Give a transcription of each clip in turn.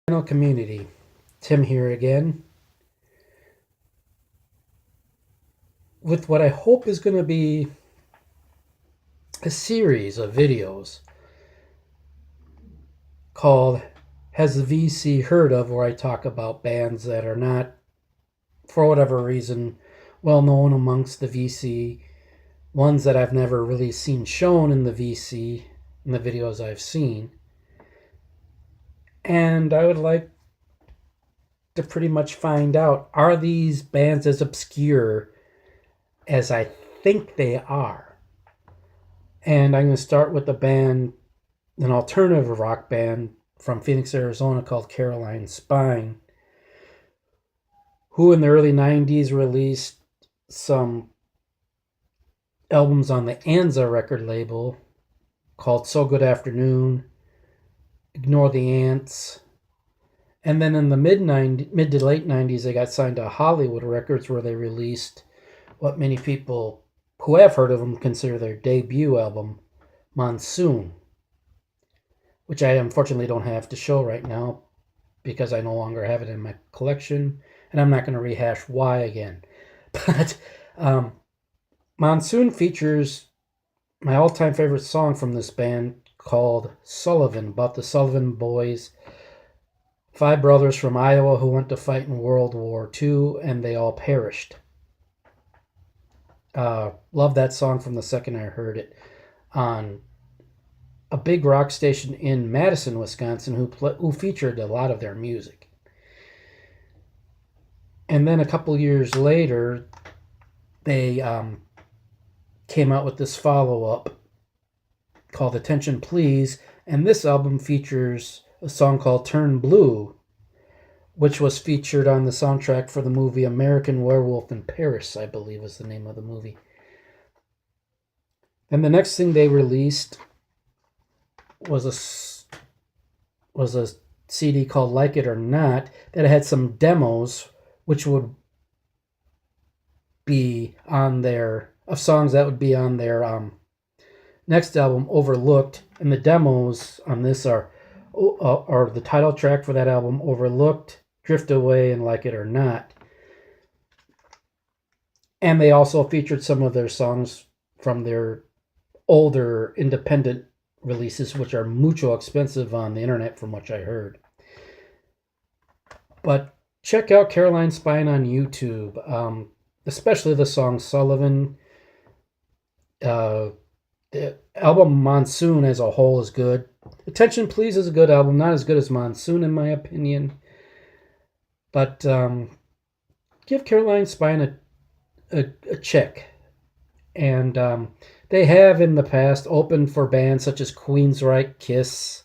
Channel community. Tim here again with what I hope is going to be a series of videos called Has the VC Heard of, where I talk about bands that are not, for whatever reason, well known amongst the VC, ones that I've never really seen shown in the VC in the videos I've seen. And I would like to pretty much find out, are these bands as obscure as I think they are? And I'm going to start with an alternative rock band from Phoenix, Arizona called Caroline Spine, who in the early 90s released some albums on the Anza record label called So Good Afternoon, Ignore the Ants. And then in the mid to late 90s, they got signed to Hollywood Records, where they released what many people who have heard of them consider their debut album, Monsoon, which I unfortunately don't have to show right now because I no longer have it in my collection, and I'm not going to rehash why again. But Monsoon features my all-time favorite song from this band called Sullivan, about the Sullivan boys, 5 brothers from Iowa who went to fight in World War II, and they all perished. Love that song from the second I heard it on a big rock station in Madison, Wisconsin, who featured a lot of their music. And then a couple years later, they came out with this follow-up called Attention Please, and this album features a song called Turn Blue, which was featured on the soundtrack for the movie American Werewolf in Paris, I believe was the name of the movie. And the next thing they released was a CD called Like It or Not that had some demos, which would be on of songs that would be on their next album, Overlooked. And the demos on this are the title track for that album, Overlooked, Drift Away, and Like It or Not. And they also featured some of their songs from their older independent releases, which are mucho expensive on the internet from what I heard. But check out Caroline Spine on YouTube, especially the song Sullivan. The album Monsoon as a whole is good. Attention Please is a good album, not as good as Monsoon in my opinion. But give Caroline Spine a check. And they have in the past opened for bands such as Queensryche, Kiss.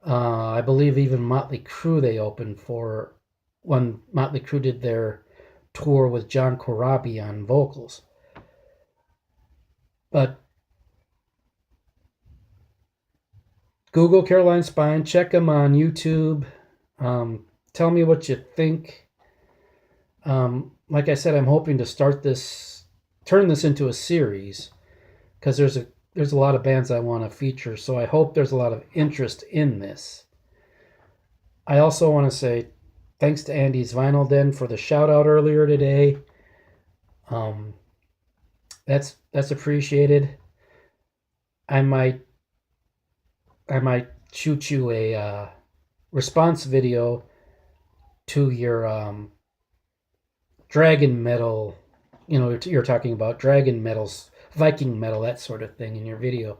I believe even Motley Crue they opened for when Motley Crue did their tour with John Corabi on vocals. But Google Caroline Spine, check them on YouTube. Tell me what you think. Like I said, I'm hoping to turn this into a series, because there's a lot of bands I want to feature, so I hope there's a lot of interest in this. I also want to say thanks to Andy's Vinyl Den for the shout out earlier today. That's appreciated. I might shoot you a response video to your dragon metal. You're talking about dragon metals, Viking metal, that sort of thing in your video.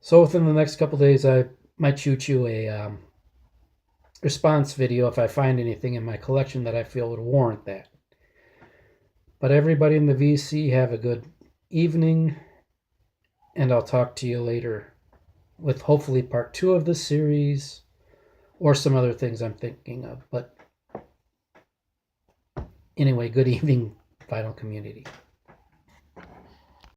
So within the next couple days, I might shoot you a response video if I find anything in my collection that I feel would warrant that. But everybody in the VC, have a good evening, and I'll talk to you later with hopefully part 2 of this series or some other things I'm thinking of. But anyway, good evening, Vinyl community.